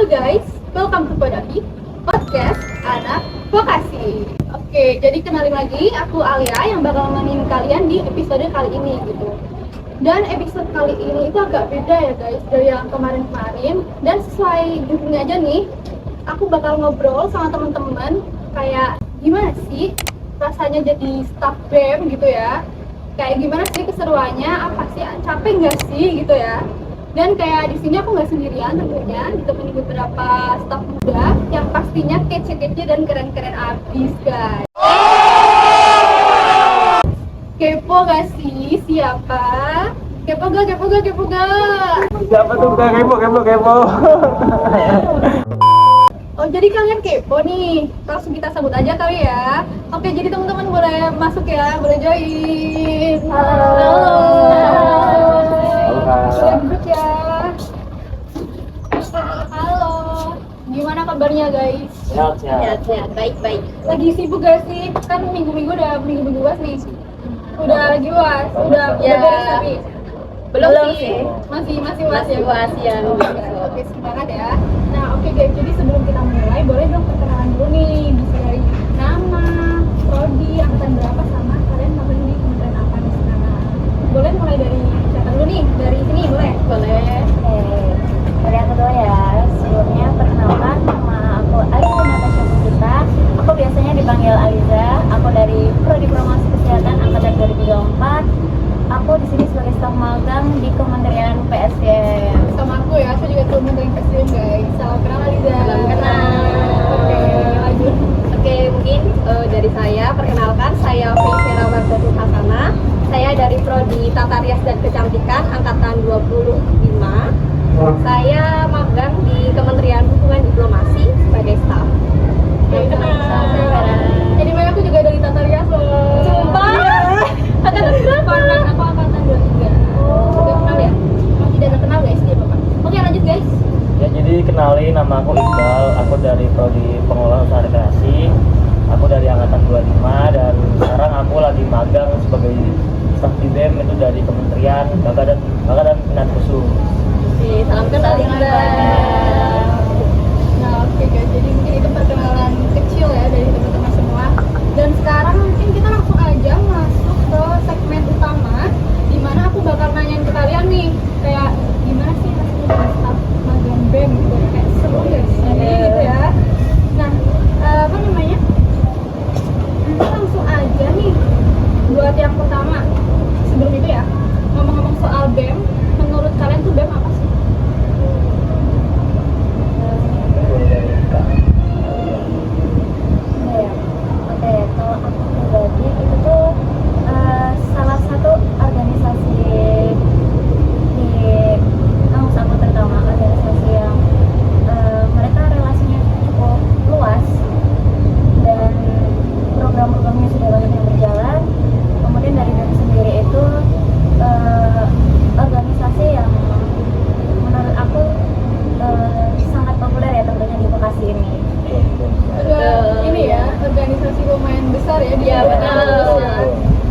Halo guys, welcome to Podaki Podcast Anak Vokasi. Oke, jadi kenalin lagi, aku Alia yang bakal nemenin kalian di episode kali ini gitu. Dan episode kali ini itu agak beda ya guys dari yang kemarin-kemarin. Dan sesuai judulnya aja nih, aku bakal ngobrol sama teman-teman kayak gimana sih rasanya jadi staff BEM gitu ya. Kayak gimana sih keseruannya, apa sih, capek nggak sih gitu ya. Dan kayak di sini aku nggak sendirian tentunya, ditemani beberapa staf muda yang pastinya kece-kece dan keren-keren abis guys. Kepo gak sih siapa? Kepo gak? Siapa tuh bukan kepo? Oh jadi kalian kepo nih, langsung kita sebut aja kali ya. Oke jadi teman-teman boleh masuk ya, boleh join. Halo. Boleh duduk ya. Halo. Gimana kabarnya guys? Sehat. Baik. Lagi sibuk gak sih? Kan minggu-minggu udah minggu UAS nih. Udah lagi UAS, udah beres tapi Belum sih. masih UAS ya. UAS ya. Oke, semangat ya. Nah, oke guys, jadi sebelum kita mulai, boleh dong perkenalan dulu nih, bisa dari nama, prodi, angkatan berapa, sama kalian magang di kementerian apa nih sekarang. Boleh mulai dari siapa dulu nih? Dari sini boleh? Boleh. Dari aku dulu ya. Sebelumnya perkenalkan, nama aku Aliza Natasha Putra. Aku biasanya dipanggil Aliza. Aku dari Prodi Promosi Kesehatan angkatan 2024. Aku di sini sebagai staf magang di Kementerian PSDM. Sama aku ya, aku juga Kementerian PSDM guys. Salam kenal Aliza. Salam kenal. Oke, lanjut. Oke, mungkin dari saya perkenalkan, saya Faisera Margotu Hasana. Saya dari Prodi Tata Rias dan Kecantikan angkatan 25. Saya magang di Kementerian Hubungan Diplomasi sebagai staf. Jadi aku juga dari Tata Rias loh. Sumpah? Angkatan berapa? Aku angkatan 23. Udah kenal ya? Tidak terkenal guys dia bapak. Oke lanjut guys. Ya jadi kenalin, nama aku Iqbal. Aku dari Prodi Pengelolaan Usaha Rekreasi. Aku dari angkatan 25 dan sekarang aku lagi magang sebagai staf di BEM itu dari Kementerian Bakat dan Minat Khusus. Oke, salam kenal Linda. Nah oke guys, jadi mungkin itu perkenalan kecil ya dari teman-teman semua. Dan sekarang mungkin kita langsung aja masuk ke segmen utama, dimana aku bakal nanyain ke kalian nih, kayak gimana sih rasanya jadi staf magang BEM gitu ya, kayak seru gak sih gitu ya. Nah apa namanya, kita langsung aja nih buat yang pertama. Sebelum itu ya, ngomong-ngomong soal BEM, menurut kalian tuh BEM apa sih? Oke, kalau aku pribadi itu tuh salah satu organisasi di kampus aku, terutama organisasi yang mereka relasinya cukup luas dan program-programnya sudah banyak yang berjalan. Kemudian dari BEM sendiri itu organisasi yang menurut aku sangat populer ya tentunya di Bekasi ini. Ini ya, organisasi lumayan besar ya di Iya, Jakarta. betul.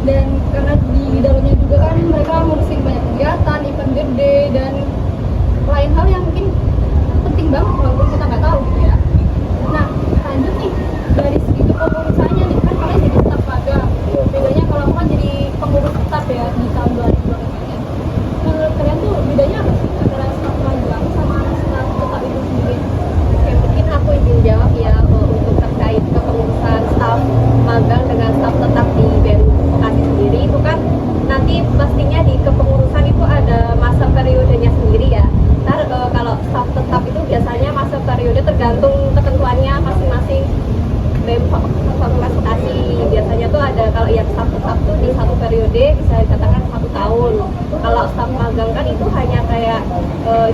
Dan karena di dalamnya juga kan mereka ngurusin banyak kegiatan, event gede dan lain hal yang mungkin penting banget walaupun kita nggak tahu gitu ya. Nah lanjut nih, dari segi kepengurusannya nih, kan kalian jadi staf magang. Bedanya kalau aku kan jadi pengurus tetap ya di tahun 2025 ini. Menurut kalian tuh bedanya apa sih antara staf magang sama staf tetap itu sendiri? Oke, mungkin aku izin jawab ya untuk terkait kepengurusan staf magang dengan staf tetap di BEM Bekasi sendiri. Itu kan nanti pastinya di kepengurusan itu ada masa periodenya sendiri ya. Ntar kalau staf tetap itu biasanya masa periode tergantung ketentuannya masing-masing BEM Fakultas Bekasi. Biasanya tuh ada, kalau yang staf tetap tuh di satu periode bisa dikatakan 1 tahun. Kalau staf magang kan itu hanya kayak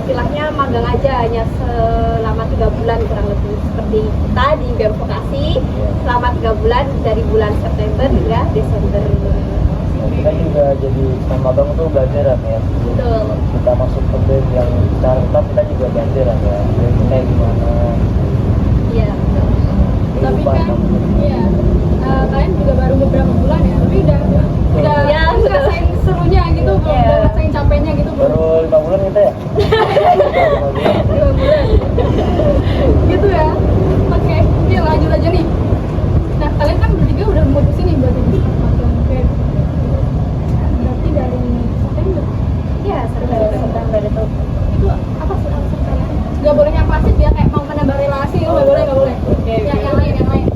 istilahnya magang aja, hanya selama 3 bulan kurang lebih. Seperti kita di BEM Bekasi selama 3 bulan dari bulan September hingga Desember. Kita juga jadi staf magang tuh belajaran ya. Betul. Kita masuk ke BEM yang secara tetap kita juga belajaran ya. BEM kayak gimana? Iya. Tapi kan iya, kalian juga baru beberapa bulan ya, tapi udah Ya, ngerasain serunya gitu, udah ngerasain capeknya gitu. Baru 5 bulan kita ya? 2 bulan. Gak boleh yang klasik dia kayak mau menambah relasi, nggak boleh, nggak boleh. Oke, Yang lain,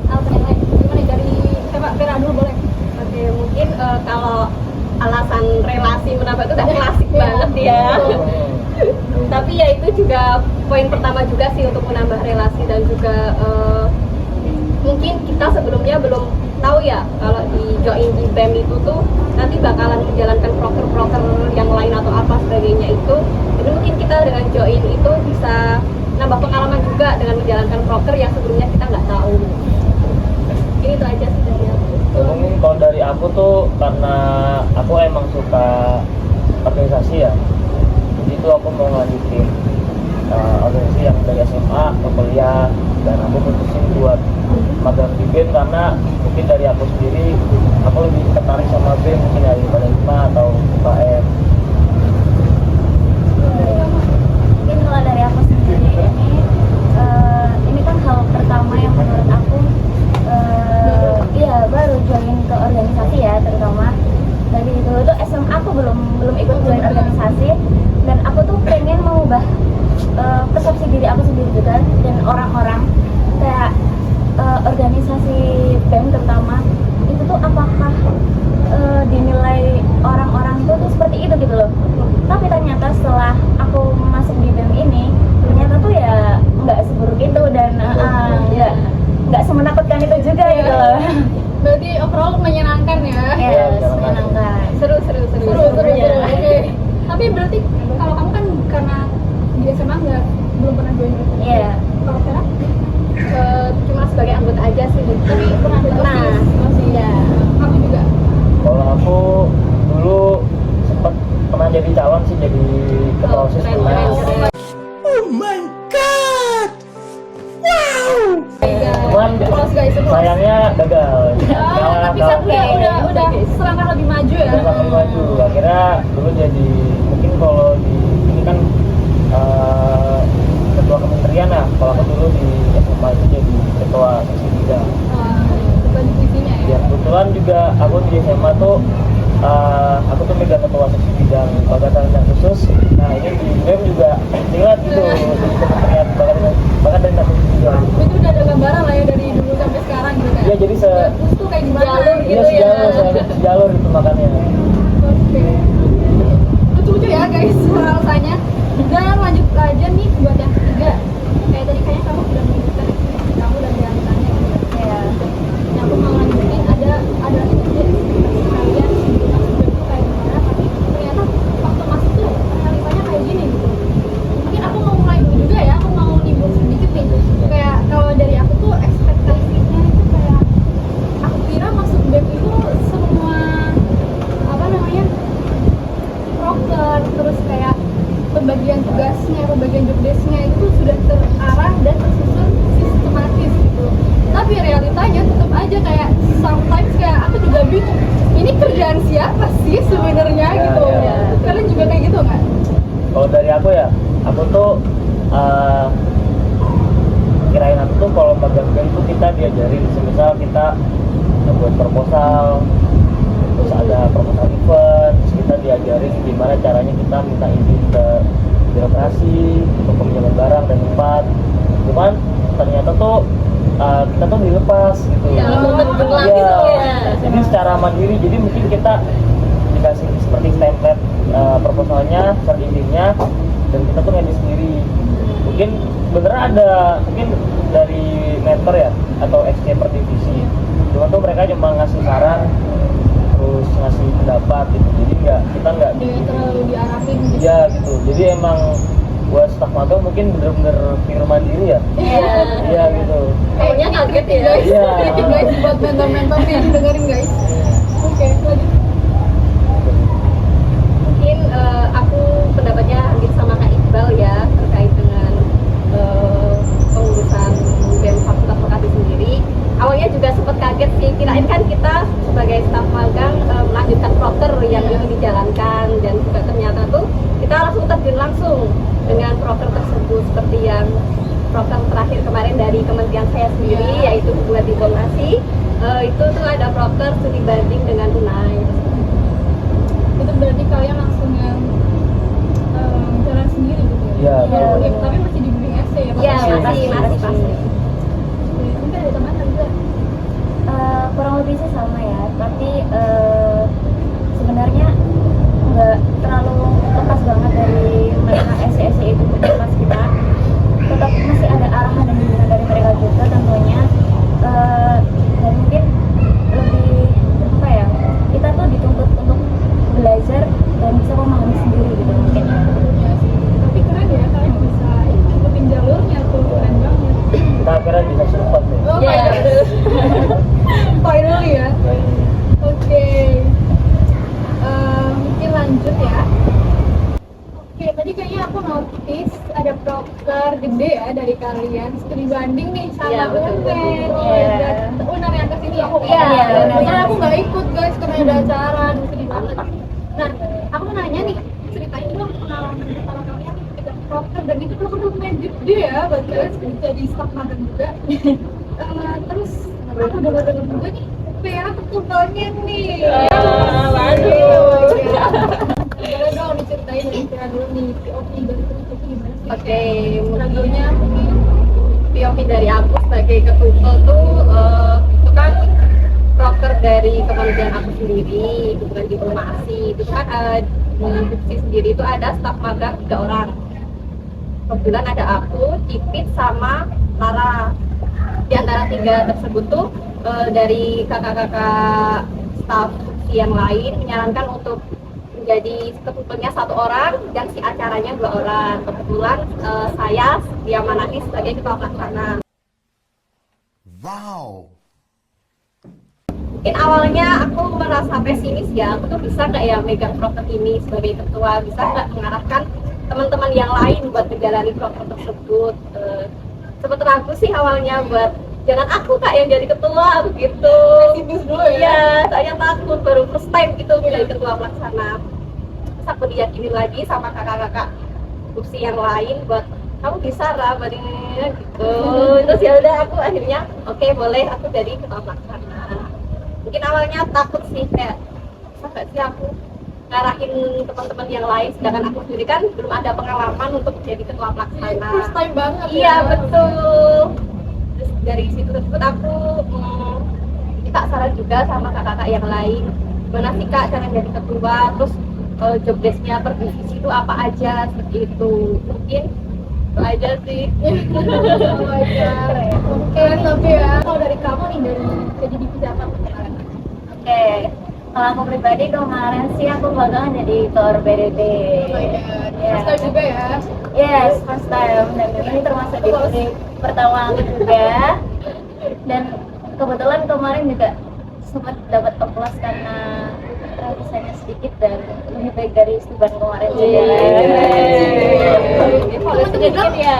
alasan yang lain. Gimana nih dari siapa? Vera dulu boleh. Oke, mungkin kalau alasan relasi menambah itu udah klasik Iya, banget ya. betul. Tapi ya itu juga poin pertama juga sih untuk menambah relasi, dan juga mungkin kita sebelumnya belum tahu ya kalau di join di BEM itu tuh nanti bakalan menjalankan proker-proker yang lain atau apa sebagainya itu. Jadi mungkin kita dengan join itu bisa nambah pengalaman juga dengan menjalankan proker yang sebelumnya kita nggak tahu. Ini itu aja sih dari aku. Mungkin kalau dari aku tuh karena aku emang suka organisasi ya, jadi itu aku mau ngelanjutin organisasi yang dari SMA ke kuliah, dan aku putusin buat magang di BEM karena mungkin dari aku sendiri aku lebih tertarik sama BEM mungkin daripada IPA atau UKM. Mungkin kalau dari aku sendiri ini kan hal pertama yang menurut aku iya baru join ke organisasi ya, terutama dari dulu tuh SMA aku belum ikut join organisasi, dan aku tuh pengen mengubah persepsi diri aku sendiri juga dan orang-orang kayak organisasi BEM terutama itu tuh apakah dinilai orang-orang itu tuh seperti itu gitu loh. Tapi ternyata setelah aku masuk di BEM ini ternyata tuh ya nggak seburuk itu, dan nggak semenakutkan itu juga gitu loh. Berarti overall menyenangkan ya. Yes, menyenangkan. Seru. Oke. Tapi berarti kalau kamu kan karena di SMA belum pernah join gitu. Iya. Kalau Vera? Cuma sebagai anggota aja sih. Tapi pernah ikut Nah, masih ya. Kamu juga. Kalau aku dulu sempat pernah jadi calon sih, jadi ketua Oh, OSIS keren, pernah. keren, keren. Cuman Close guys, close. sayangnya gagal. Tapi kan udah selangkah lebih maju ya. Udah sampai maju. Akhirnya dulu jadi mungkin kalau di ini kan ketua kementerian ya. Kalau aku dulu di SMA itu jadi ketua seksi bidang. Bukan divisinya ya. Ya kebetulan juga aku di SMA tuh aku tuh megang ketua seksi bidang bakat dan khusus. Nah ini di BEM juga tinggal gitu di kementerian bakat dan khusus juga. Itu udah ada gambaran lah ya dari dulu sampai sekarang gitu kan. Iya jadi Terus tuh kayak gimana? Jalur iya gitu ya. sejalur gitu makanya. Oke. Lucu-lucu ya guys alasannya. Dan lanjut aja nih buat yang ketiga. Kayak tadi kayaknya kamu sudah menyebutkan ekspresi kamu dan jalanannya gitu. Iya. Yang aku mau lanjutin ada sedikit kalian sebelum masuk itu kayak gimana, tapi ternyata waktu masuk tuh realitanya kayak gini gitu. Mungkin aku mau mulai dulu juga ya, aku mau nimbul sedikit nih. Kayak kalau dari aku tuh ekspektasinya itu kayak aku kira masuk BEM itu semua apa namanya proker, terus kayak pembagian tugasnya, pembagian job desk-nya itu sudah terarah dan tersusun sistematis gitu. Tapi realitanya tetap aja kayak sometimes kayak aku juga bingung ini kerjaan siapa sih sebenarnya Ya, gitu. ya. Kalian juga kayak gitu nggak? Kalau dari aku ya, aku tuh kirain aku tuh kalau magang BEM tuh kita diajarin, semisal kita buat proposal, terus ada proposal event, terus kita diajarin gimana caranya kita minta izin ke birokrasi untuk peminjaman barang dan tempat. Cuman ternyata tuh kita tuh dilepas gitu. Ya, langsung Iya. gitu ya. Jadi secara mandiri, jadi mungkin kita dikasih seperti template proposalnya, surat izinnya, dan kita tuh ngedit sendiri. Mungkin bener ada, mungkin dari mentor ya atau XC per divisi. Cuma tuh mereka cuma ngasih saran, terus ngasih pendapat gitu. Jadi kita nggak Dia terlalu diarahin gitu. Iya gitu. Jadi emang buat staf magang mungkin bener-bener pikir mandiri ya. Iya gitu. Pokoknya kaget ya. Guys, Iya. kritik guys buat mentor-mentor nih dengerin guys. Oke, lanjut. Mungkin aku pendapatnya hampir sama Kak Iqbal ya terkait dengan pengurusan BEM Fakultas Vokasi sendiri. Awalnya juga sempat kaget sih, kirain kan kita sebagai staf magang melanjutkan proker yang ini dijalankan, dan juga ternyata tuh kita langsung terjun langsung dengan proker tersebut, seperti yang proker terakhir kemarin dari kementerian saya sendiri yaitu hubungan diplomasi. Itu tuh ada proker studi banding dengan UNAI. Itu berarti kalian langsung yang jalan sendiri gitu Iya, ya? betul. Tapi masih dibimbing akhirnya bisa survive ya. Oh, Yes. finally ya. Oke. Mungkin lanjut ya. Oke, tadi kayaknya aku notice ada proker gede ya dari kalian. Studi banding nih sama Iya, betul. Unpad. Iya. Unar yang kesini ya? Iya, Betul, aku nggak ikut guys karena ada acara, aduh sedih banget. Nah, aku nanya nih, ceritain dong pengalaman pertama kalian nih ketika proker dan itu proker lumayan gede ya, buat kalian jadi staf magang juga. Terus aku dengar-dengar juga nih, PA ketuanya nih. Waduh. Boleh dong diceritain dari PA dulu nih, POV dari itu gimana sih? Oke, Struggle-nya mungkin. POV dari aku sebagai ketua tuh itu kan proker dari kementerian aku sendiri, hubungan diplomasi itu kan di divisi sendiri itu ada staf magang 3 orang. Kebetulan ada aku, Cipit sama Lara. Di antara 3 tersebut tuh dari kakak-kakak staf yang lain menyarankan untuk menjadi ketuanya 1 orang dan si acaranya 2 orang. Kebetulan saya Diamanati sebagai ketua pelaksana. Wow. Mungkin awalnya aku merasa pesimis ya, aku tuh bisa nggak ya megang proker ini sebagai ketua, bisa nggak mengarahkan teman-teman yang lain buat menjalani proker tersebut. Sempet ragu sih awalnya buat jangan aku kak yang jadi ketua begitu. Pesimis dulu ya. Iya, saya takut baru first time gitu menjadi ketua pelaksana. Terus aku diyakini lagi sama kakak-kakak kursi yang lain buat kamu bisa lah buat ini gitu. Terus ya udah aku akhirnya oke, boleh aku jadi ketua pelaksana. Mungkin awalnya takut sih kayak bisa nggak sih aku ngarahin teman-teman yang lain, sedangkan aku sendiri kan belum ada pengalaman untuk jadi ketua pelaksana. First time banget Iya ya. betul. Terus dari situ tersebut aku minta saran juga sama kakak-kakak yang lain. Gimana sih kak cara jadi ketua? Terus job desk-nya per divisi itu apa aja seperti itu. Mungkin itu aja sih. Keren tapi ya. Kalau dari kamu nih dari jadi divisi apa kemarin? Oke, kalau aku pribadi kemarin sih aku bakalan jadi ketua PDD. Oh my god. First time juga ya. Yes, first time, dan ini termasuk divisi pertama aku juga. Dan kebetulan kemarin juga sempat dapat applause karena revisanya sedikit dan lebih baik dari stuban kemarin juga. Kalau sedikit ya.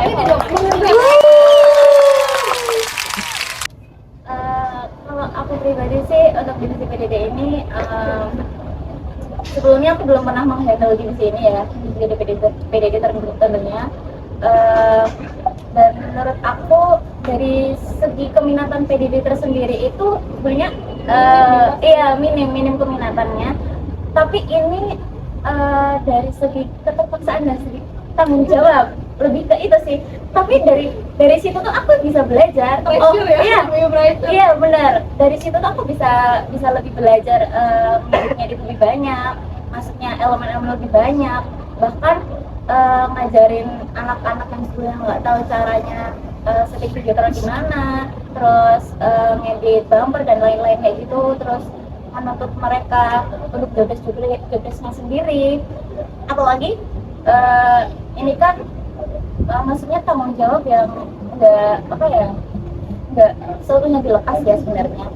Kalau aku pribadi sih untuk divisi PDD ini sebelumnya aku belum pernah menghandle divisi ini ya, divisi PDD tentunya. Dan menurut aku dari segi keminatan PDD tersendiri itu sebenarnya iya minim keminatannya, tapi ini dari segi keterpaksaan dan segi tanggung jawab lebih ke itu sih. Tapi dari situ tuh aku bisa belajar. Pressure ya. Iya, Lebih pressure. iya benar. Dari situ tuh aku bisa lebih belajar ngedit lebih banyak, masuknya elemen-elemen lebih banyak, bahkan ngajarin anak-anak yang sebelumnya nggak tahu caranya setting video gimana, terus ngedit bumper dan lain-lain kayak gitu, terus menuntut mereka untuk jobdesk-nya sendiri. Apalagi ini kan maksudnya tanggung jawab yang nggak seutuhnya dilepas ya sebenarnya.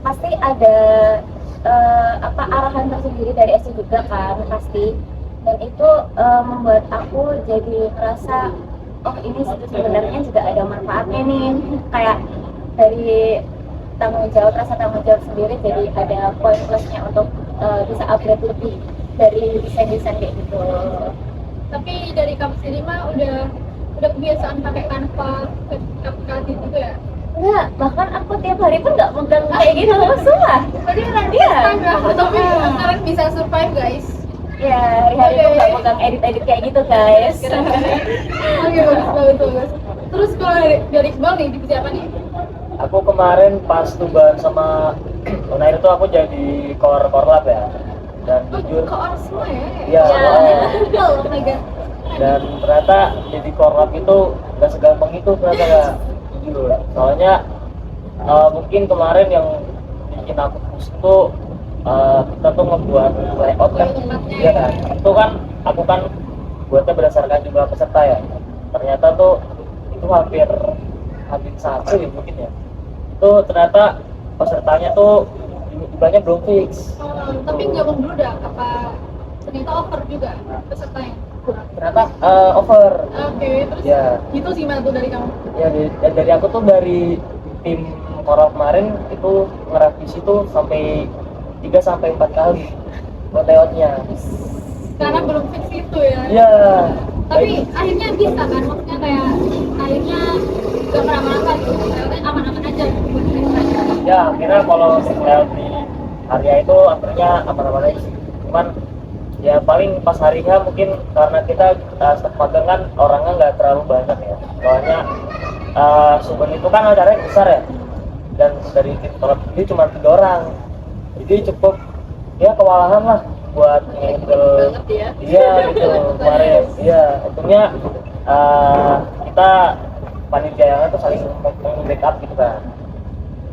Pasti ada arahan tersendiri dari SC juga kan pasti, dan itu membuat aku jadi merasa oh ini sebenarnya juga ada manfaatnya nih, kayak dari rasa tanggung jawab sendiri jadi ada poin plusnya untuk bisa upgrade lebih dari desain kayak gitu. Tapi dari kamu sendiri mah udah kebiasaan pakai Canva, CapCut gitu ya? Enggak, bahkan aku tiap hari pun nggak megang kayak gitu, sumpah. Tadi kan Iya. tapi kalian bisa survive guys. Ya, hari-hari tuh nggak megang edit kayak gitu guys. Oke, bagus. Terus kalau dari Iqbal nih, divisi apa nih? Aku kemarin pas tuban sama Unair itu aku jadi korlap ya. Dan jujur Ke orang semua ya? Iya. Oh my god. dan ternyata jadi korlap itu nggak segampang itu ternyata ya, jujur. Soalnya mungkin kemarin yang bikin aku pusing tuh kita tuh ngebuat layout kan, iya kan? Itu kan aku buatnya berdasarkan jumlah peserta ya. Ternyata tuh itu hampir Hamin satu ya mungkin ya. Itu ternyata pesertanya tuh jumlahnya belum fix. Tapi nggak dulu dah, apa ternyata over juga pesertanya? Ternyata over. Oke, terus Ya. itu sih mana tuh dari kamu? Ya dari aku tuh dari tim koral kemarin itu ngerevisi tuh sampai 3 sampai 4 kali buat layoutnya. Karena belum fix itu ya. Iya. Tapi akhirnya bisa kan, maksudnya kayak akhirnya gak kenapa-napa gitu, layoutnya aman-aman aja gitu buat mereka. Ya akhirnya kalau layout di area itu akhirnya aman-aman aja sih. Cuman ya paling pas hari H mungkin karena kita staf magang kan orangnya nggak terlalu banyak ya. Soalnya Suben itu kan acaranya besar ya, dan dari tim kolab ini cuma 3 orang, jadi cukup ya kewalahan lah buat handle. Banget ya. Iya gitu kemarin. Iya untungnya kita panitia tuh saling backup gitu kan.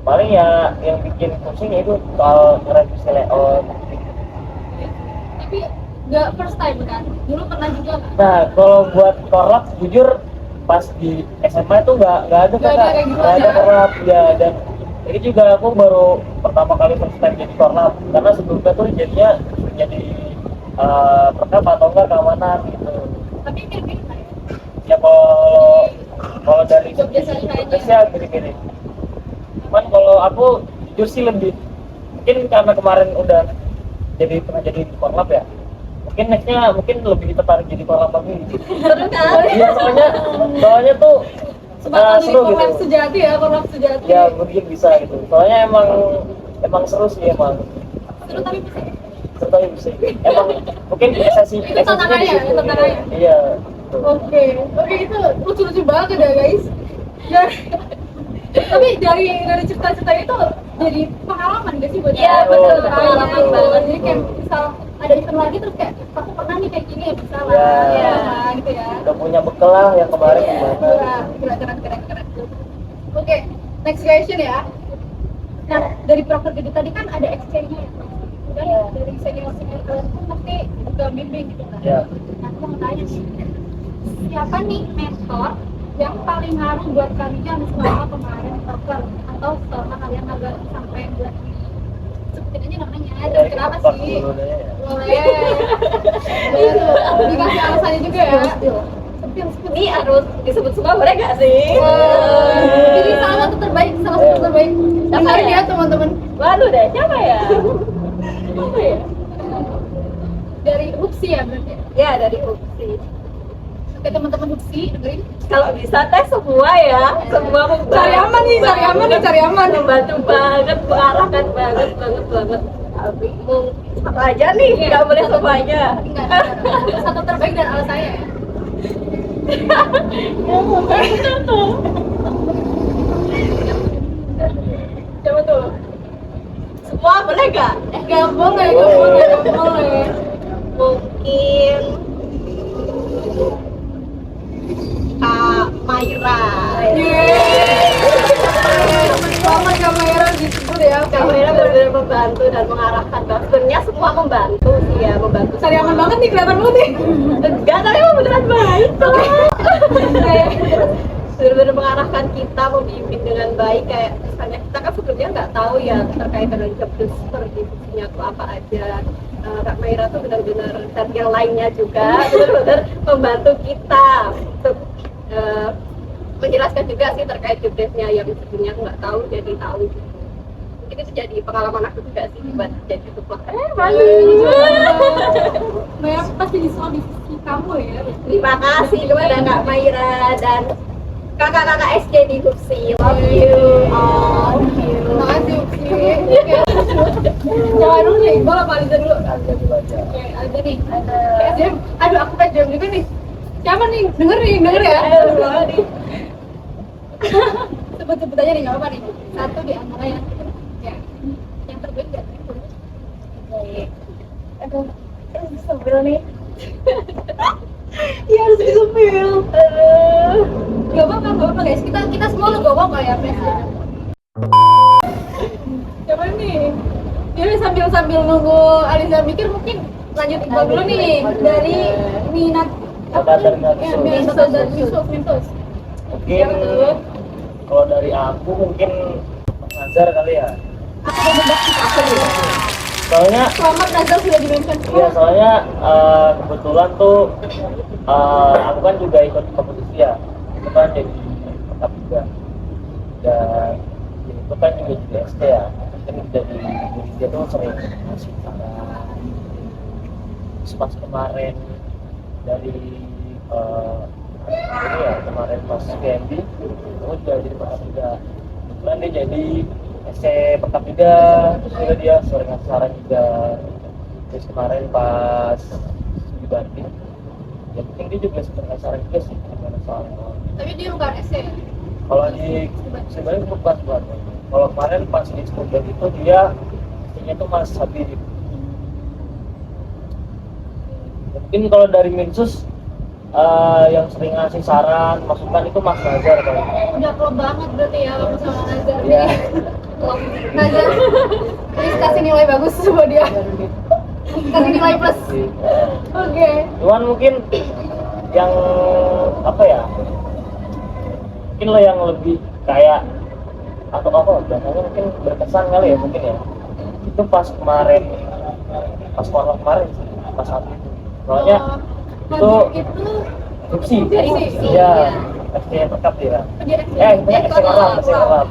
Paling ya yang bikin pusing itu soal revisi layout. Tapi nggak first time kan, dulu pernah juga kan? Nah kalau buat korlap jujur pas di SMA itu nggak ada Nggak ada kayak gitu nggak ada aja. korlap ya, dan ini juga aku baru pertama kali first time jadi korlap, karena sebelumnya tuh jadinya jadi perkap atau enggak keamanan gitu. Tapi mirip-mirip kan ya? Ya kalau dari Jogja sehari-harinya. tugasnya mirip-mirip. Cuman kalau aku jujur sih lebih mungkin karena kemarin udah pernah jadi korlap ya, mungkin nextnya mungkin lebih tertarik jadi korlap lagi. Seru kan? Iya soalnya tuh seru gitu. Korlap sejati ya, korlap sejati. Ya mungkin bisa gitu. Soalnya emang seru sih emang. Seru tapi bisa. Seru tapi bisa. Emang mungkin esensinya tantangannya, di situ. tantangannya. Iya. Gitu. Oke, itu lucu-lucu banget ya guys. Dan tapi dari cerita-cerita itu jadi pengalaman gak sih buat Iya, kalian? betul, Pengalaman betul. banget. Jadi kayak misal ada event lagi terus kayak aku pernah nih kayak gini ya bisa lah, Iya. ya, gitu ya. Udah punya bekal lah yang kemarin Iya, gimana. keren. Oke, next question ya. Nah, dari proker gede tadi kan ada exchange-nya ya. Dan dari senior kalian pun pasti juga bimbing gitu kan. Iya. Nah, aku mau tanya nih, siapa nih mentor yang paling ngaruh buat kalian selama kemarin proker atau selama kalian agak sampai buat sebutin aja namanya, dan kenapa Pak sih? dulu deh ya. Boleh. Boleh tuh, dikasih alasannya juga ya. Spill. Ini harus disebut semua boleh gak sih? Jadi salah satu terbaik. Siapa Dengerin ya? ya teman-teman. Waduh deh, siapa ya? Apa ya? Dari Hupsi ya berarti. Ya dari Uksi. Oke teman-teman Hupsi, dengerin. Kalau bisa teh semua ya, semua membantu. Cari aman. Membantu banget, mengarahkan banget. Tapi mau satu aja nih, nggak boleh semuanya. Enggak. Satu terbaik dan alasannya ya. Coba tuh. Semua boleh gak? Gak boleh. Mungkin Kak Mayra. Sama kamera disebut ya. Kak Mayra benar-benar membantu dan mengarahkan. Sebenarnya semua membantu sih ya, membantu. Cari aman banget nih, kelihatan banget nih. Enggak, tapi emang beneran baik tuh. Bener-bener mengarahkan kita, membimbing dengan baik. Kayak misalnya kita kan sebelumnya nggak tahu ya terkait dengan job desper divisinya tuh apa aja. Kak Mayra tuh benar-benar, dan yang lainnya juga benar-benar membantu kita untuk menjelaskan juga sih terkait job desk-nya yang sebelumnya aku nggak tahu jadi tahu. Mungkin itu jadi pengalaman aku juga sih buat jadi tuh. Malu. Maya pasti di sisi kamu ya. Terima kasih kepada Kak Mayra dan kakak-kakak SD di Hupsi. Love you all. Terima kasih Hupsi. Jangan dulu nih, Iqbal apa Aliza dulu? Aja. Oke, Aliza nih. PSDM. Aduh, aku PSDM juga nih. Siapa nih? Denger ya. Sebut-sebut aja nih, nggak apa nih. Satu di antara yang terbaik ya. Baik. Aduh, sebel nih. Iya harus disepil. Gak apa-apa guys. Kita semua gak apa-apa ya PSDM. Siapa nih? Jadi sambil nunggu Aliza mikir mungkin lanjut Iqbal dulu nih dari minat Minat dan Yusuf. Mungkin Kalau dari aku mungkin Nazar kali ya. Aku bebas aku dulu. Soalnya Selamat Nazar sudah di-mention. iya, soalnya kebetulan tuh aku kan juga ikut kompetisi ya. Itu kan jadi tetap juga. Dan itu kan juga jadi ST ya. Kan jadi dia tuh sering ngasih saran. Terus pas kemarin dari ini ya, kemarin pas PMB aku juga jadi pertama juga. Kebetulan dia jadi SC pertama juga, terus juga dia sering ngasih saran juga. Terus kemarin pas di Bandung ya mungkin dia juga sering ngasih saran juga sih gimana soalnya. Tapi dia bukan essay. Kalau di sebenarnya itu bukan buat. Kalau kemarin pas di Studio itu dia pastinya tuh Mas Habib. Mungkin kalau dari Minsus yang sering ngasih saran, masukan itu Mas Nazar kali. Udah klop banget berarti ya kamu sama Nazar. Iya. Klop. Nazar. Please kasih nilai bagus buat dia. Kasih nilai plus. Oke. Cuman mungkin yang apa ya? Mungkin lo yang lebih kayak atau apa? Biasanya mungkin berkesan kali ya mungkin ya. Itu pas kemarin, pas kemarin sih, pas saat itu. Soalnya itu Rupsi, iya, SC Perkap dia. Itu SC Korap.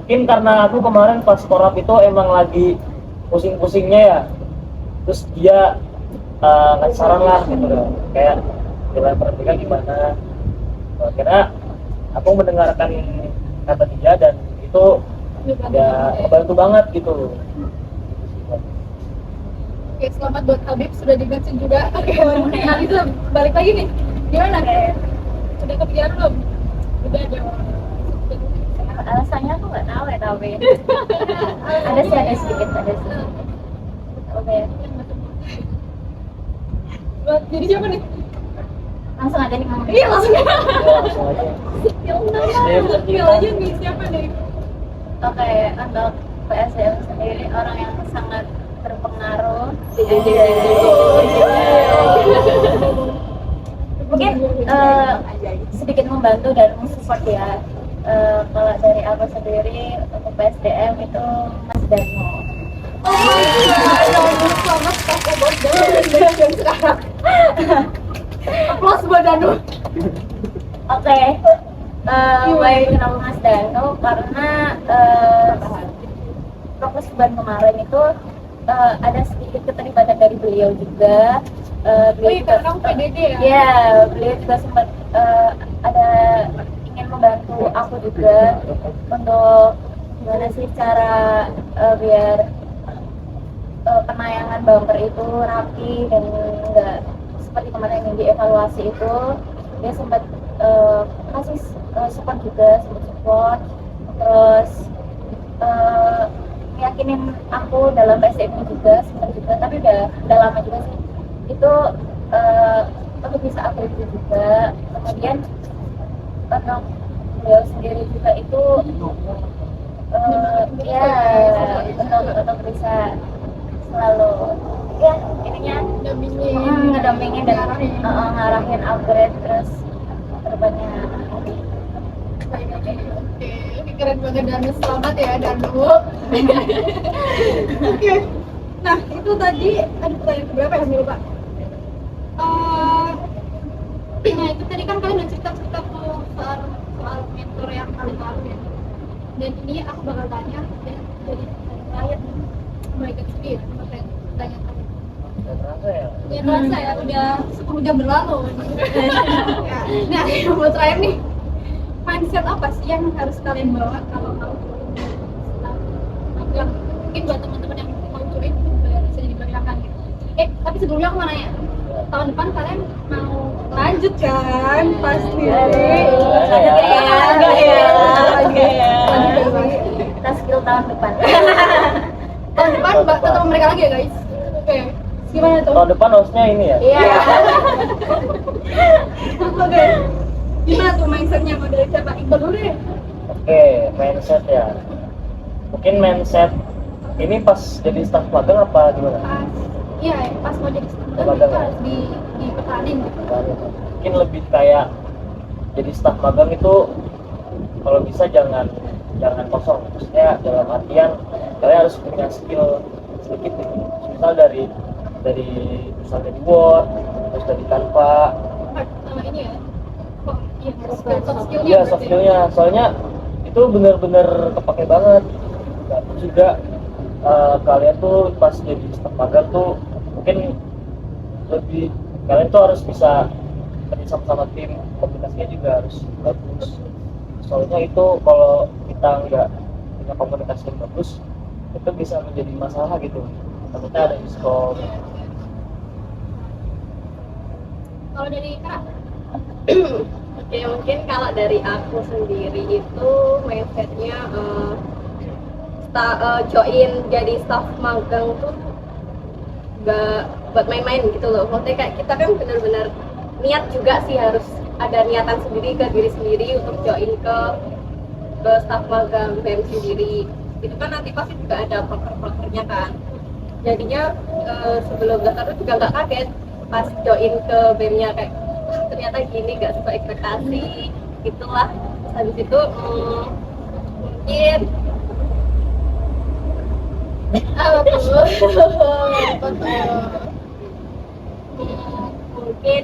Mungkin karena aku kemarin pas Korap itu emang lagi pusing-pusingnya ya, terus dia ngasih saran lah gitu kan, kayak jalan pertandingan gimana. Karena aku mendengarkan kata dia dan itu ya membantu banget gitu. Oke, selamat buat Habib sudah di-mention juga. Oke, nah itu balik lagi nih. Gimana? Udah kepikiran belum? Udah jawab. Alasannya aku nggak tahu ya tapi ada sedikit. Oke, Buat jadi siapa nih? langsung aja nih ngomong. Iya langsung. Ya, langsung aja. Spill aja nih siapa nih? Oke, untuk PSM sendiri orang yang sangat berpengaruh. Mungkin sedikit membantu dan mensupport ya. Kalau dari aku sendiri untuk PSDM itu Mas Dano. Oh my god, selamat Kak Obot dan sekarang. Applause buat Danu. Oke, baik kenapa Mas Dano karena proses ban kemarin itu ada sedikit keterlibatan dari beliau juga. Wih, karena kamu PDD ya? Iya, beliau juga sempat ada ingin membantu aku juga untuk gimana sih cara biar penayangan bumper itu rapi dan enggak seperti kemarin yang dievaluasi itu. Dia sempat kasih support juga, support terus yakinin aku dalam PSM ini juga sempat juga, tapi udah lama juga sih itu untuk bisa upgrade juga. Kemudian untuk beliau sendiri juga itu ya untuk bisa selalu ya ininya ngedampingin dan ngarahin upgrade terus terbanyak. Oke, keren banget Danu, selamat ya Danu. Oke, nah itu tadi ada pertanyaan berapa ya, saya lupa. Nah itu tadi kan kalian udah cerita-cerita tuh soal mentor yang kalian tahu ya. Dan ini aku bakal tanya dan jadi terakhir mereka sendiri pakai tanya tadi. Terasa ya? Ya terasa ya, udah 10 jam berlalu. Nah, yang buat terakhir nih, mindset apa sih yang harus kalian bawa kalau mau magang? Mungkin buat teman-teman yang mau join bisa diperlihatkan gitu. Tapi sebelumnya aku mau nanya, tahun depan kalian mau lanjut kan? Pasti. Kita skill tahun depan. Tahun depan ketemu mereka lagi ya guys. Oke. Gimana tuh? Tahun depan hostnya ini ya? Iya. Oke. Gimana tuh mindsetnya mau dari siapa? Iqbal dulu deh. Oke, mindset ya. Mungkin mindset ini pas jadi staff magang apa gimana? Pas mau jadi student Magang itu ya? harus dipekanin gitu. Mungkin lebih kayak jadi staff magang itu kalau bisa jangan kosong, maksudnya dalam artian kalian harus punya skill sedikit gitu. Misal dari misalnya di Word, terus dari Canva. Sama ini ya. Kok soft skillnya? Iya, soft skillnya. Soalnya itu bener-bener kepake banget. Dan juga kalian tuh pas jadi staf magang tuh mungkin lebih kalian tuh harus bisa kerja sama tim, komunikasinya juga harus bagus. Soalnya itu kalau kita nggak punya komunikasi yang bagus, itu bisa menjadi masalah gitu. Takutnya ada miskom. Kalau dari Kak, Oke, mungkin kalau dari aku sendiri itu mindsetnya join jadi staff magang tuh gak buat main-main gitu loh. Maksudnya kayak kita kan benar-benar niat juga sih, harus ada niatan sendiri ke diri sendiri untuk join ke staff magang BEM sendiri. Itu kan nanti pasti juga ada proker-prokernya kan. Jadinya sebelum daftar juga nggak kaget pas join ke BEM-nya kayak ternyata gini, nggak sesuai ekspektasi gitulah. Habis itu mungkin mungkin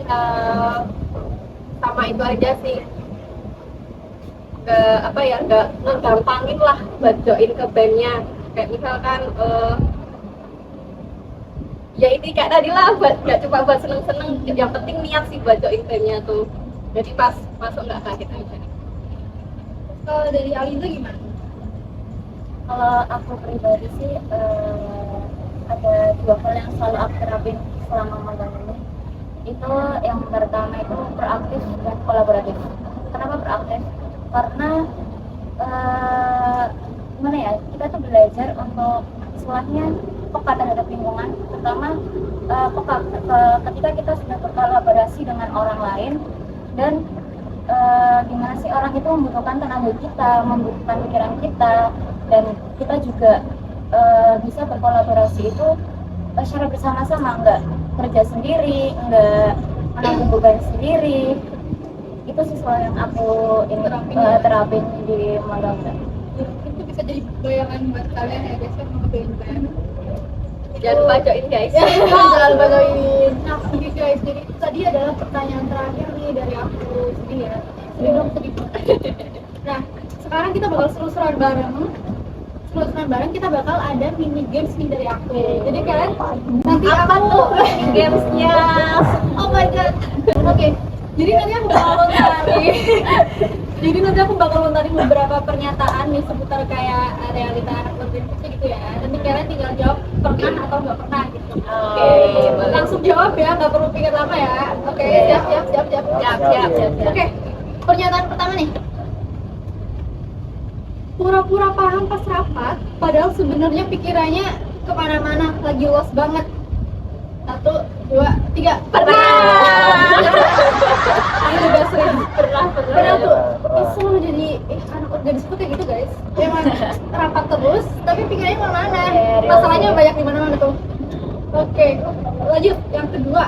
sama itu aja sih, nggak ngegampangin lah buat join ke BEM-nya. Kayak misalkan ya ini kayak tadi lah, nggak cuma buat seneng-seneng, yang penting niat sih buat join BEM-nya tuh. Jadi pas masuk nggak kaget aja. kalau dari Aliza gimana? Kalau aku pribadi sih ada dua hal yang selalu aku terapin selama magang ini. Itu yang pertama itu proaktif dan kolaboratif. Kenapa proaktif? Karena gimana ya, kita tuh belajar untuk istilahnya peka terhadap lingkungan, terutama peka ketika kita sudah berkolaborasi dengan orang lain, dan gimana sih orang itu membutuhkan tenaga kita, membutuhkan pikiran kita, dan kita juga bisa berkolaborasi itu secara bersama-sama, nggak kerja sendiri, nggak menanggung beban sendiri. Itu sih soal yang aku ini terapin di magang. Itu bisa jadi bayangan buat kalian ya guys, yang mau join BEM. Jangan lupa join guys. Jangan lupa join. Nah, oke guys, jadi itu tadi adalah pertanyaan terakhir nih dari aku sedih ya. Sedih dong, sedih. Nah, sekarang kita bakal seru-seruan bareng. Kita bakal ada mini games nih dari aku. Jadi kalian nanti Apa tuh gamesnya? Oh my god. Oke. Jadi nanti aku bakal lontarin. Jadi nanti aku bakal lontarin beberapa pernyataan nih seputar kayak realita anak berbentuk gitu ya. Nanti kalian tinggal jawab pernah atau nggak pernah gitu. Oke. Langsung jawab ya, nggak perlu pikir lama ya. Oke. Siap. Oke. Pernyataan pertama nih. Pura-pura paham pas rapat, padahal sebenarnya pikirannya kemana-mana, lagi los banget. 1, 2, 3. Pernah. Aku juga sering pernah tuh. Ini selalu jadi anak organisasi tuh kayak gitu guys. Emang rapat terus, tapi pikirannya kemana-mana. Masalahnya banyak di mana-mana tuh. Oke, lanjut. Yang kedua,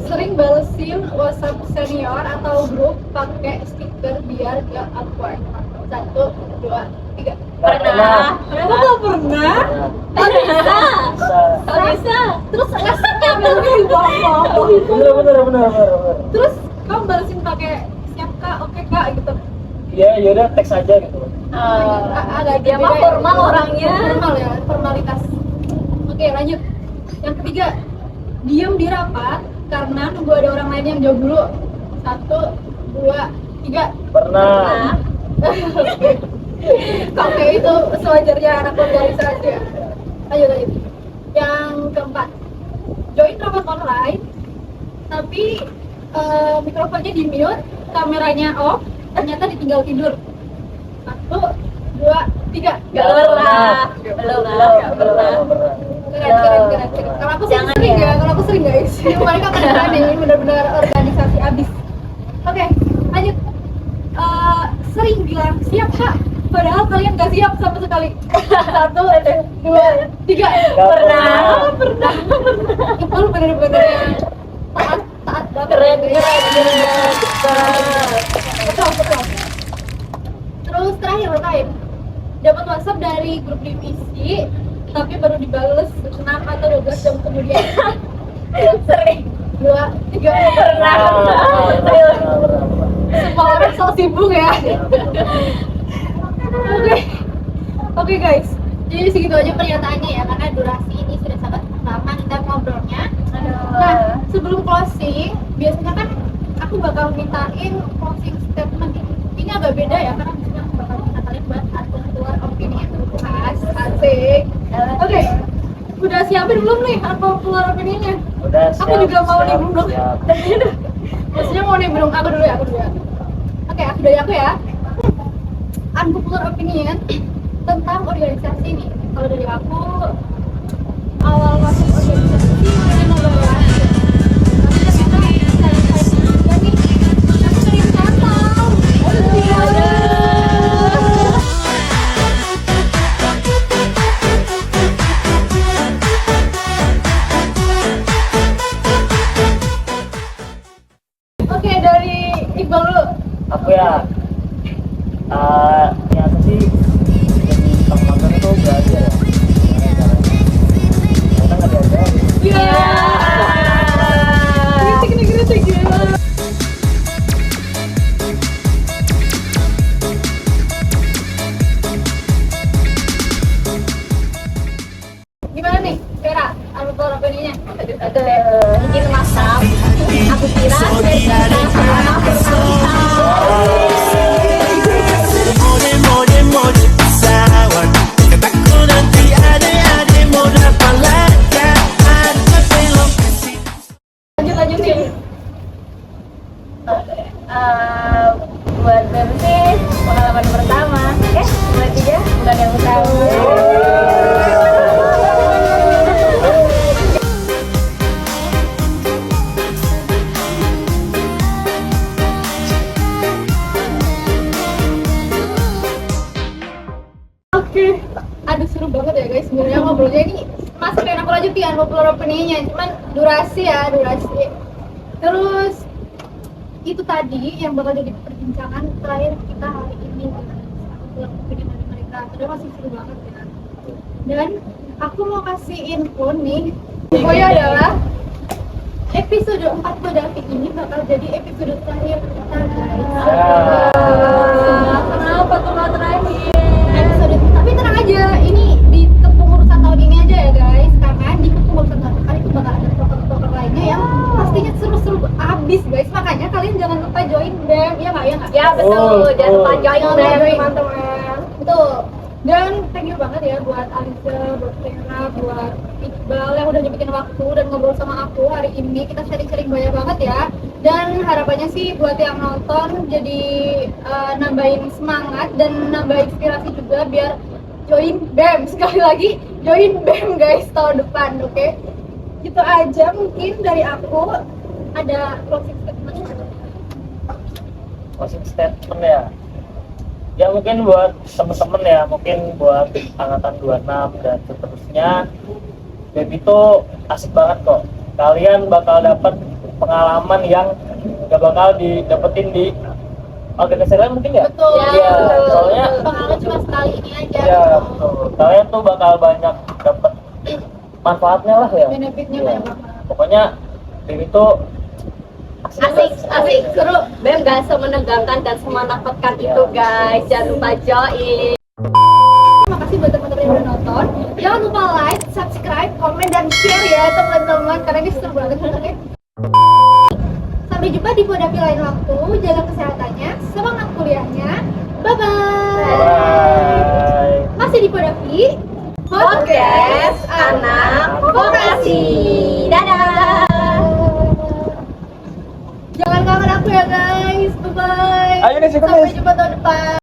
sering balesin WhatsApp senior atau grup pakai stiker biar gak awkward. 1, 2, 3. Pernah. Kok pernah? Bisa. Terus ngasih kabel di bawah. Bener. Terus kamu balesin pakai siap kak, oke kak gitu. Iya, yaudah teks aja gitu. Agak Dia mah beda ya. formal orangnya. Formal ya, formalitas. Oke, lanjut. Yang ketiga, diam di rapat karena nunggu ada orang lain yang jawab dulu. 1, 2, 3. Pernah. Oke, itu sewajarnya anak organisasi ya. Lanjut. Yang keempat, join rapat online tapi mikrofonnya di mute, kameranya off, ternyata ditinggal tidur. 1, 2, 3. Gak pernah. Belum pernah. Keren. Kalau aku Jangan sering ya. kalau aku sering guys. Mereka beneran ini benar-benar organisasi abis. Oke, lanjut. Sering bilang siap kak, padahal kalian gak siap sama sekali. 1, 2, 3. Pernah. Itu lu bener-bener yang taat banget. Keren. Betul. terakhir dapat WhatsApp dari grup divisi, tapi baru dibales 6 atau 12 jam kemudian. Sering. 2, 3 Pernah. Semua orang so sibuk ya. Oke guys, jadi segitu aja pernyataannya ya, karena durasi ini sudah sangat lama kita ngobrolnya. Nah, sebelum closing, biasanya kan aku bakal mintain closing statement. Ini agak beda ya, karena di sini aku bakal minta kalian buat keluar opini yang khas, asik. Oke, udah siapin belum nih apa keluar opininya? Udah siap. Aku juga mau nimbrung. siap. Maksudnya mau nimbrung, aku dulu ya. Oke, aku dari aku ya. Unpopular opinion tentang organisasi nih. Kalau dari aku, awal masuk organisasi mungkin agak berat. Tapi ternyata saya juga nih, aku sering kantau. Oke, dari Iqbal dulu. Aku ya ternyata sih jadi tukang magang itu belajar ya gimana caranya, karena nggak diajarin. Iya. Kritik gila. Gimana nih, Vera? Unpopular opinion-nya? Mungkin masam. Aku kira saya sama Mode mode pesawat kataku nanti ada mode palaga ada belok kasih. Lanjut nih. Buat BEM sih pengalaman pertama. Buat dia bukan yang utama. Oke, aduh seru banget ya guys sebenarnya ngobrolnya ini. Masih pengen aku lanjutin unpopular opinion-nya, cuman durasi. Terus itu tadi yang bakal jadi perbincangan terakhir kita hari ini. Unpopular opinion dari mereka, padahal masih seru banget ya. Dan aku mau kasih info nih, infonya adalah episode 4 Kodafi ini bakal jadi episode terakhir kita guys. Kenapa tuh nggak terakhir? Episode, tapi tenang aja, ini di kepengurusan tahun ini aja ya guys, karena di kepengurusan tahun depan itu bakal ada proker-proker lainnya yang pastinya seru-seru abis guys. Makanya kalian jangan lupa join BEM, ya nggak? Ya betul, jangan lupa join Jangan BEM, join. teman-teman. Betul. Dan thank you banget ya buat Alisa, buat Vera, buat Iqbal yang udah nyempetin waktu dan ngobrol sama aku hari ini. Kita sharing-sharing banyak banget ya. Dan harapannya sih buat yang nonton jadi nambahin semangat dan nambah inspirasi juga biar join BEM. Sekali lagi join BEM guys tahun depan, oke? Gitu aja mungkin dari aku. Ada closing statement. Closing statement ya mungkin buat temen-temen ya, mungkin buat angkatan 26 dan seterusnya, BEM itu asik banget kok. Kalian bakal dapat pengalaman yang gak bakal didapetin di organisasi lain mungkin ya. Betul. Iya, soalnya pengalaman cuma sekali ini aja. ya betul. Kalian tuh bakal banyak dapat manfaatnya lah ya. Benefitnya Iya. banyak banget. Pokoknya BEM itu Asik, seru. BEM gak semenegangkan dan semenakutkan itu guys. Jangan lupa join. Terima kasih buat teman-teman yang udah nonton. Jangan lupa like, subscribe, komen, dan share ya teman-teman, karena ini seru banget. Sampai jumpa di Kodafi lain waktu. Jaga kesehatannya, semangat kuliahnya. Bye-bye. bye. Masih di Kodafi Podcast Anak Vokasi. Dadah. Jangan kangen aku ya guys. Bye-bye. Ayo nih, Sampai jumpa tahun depan.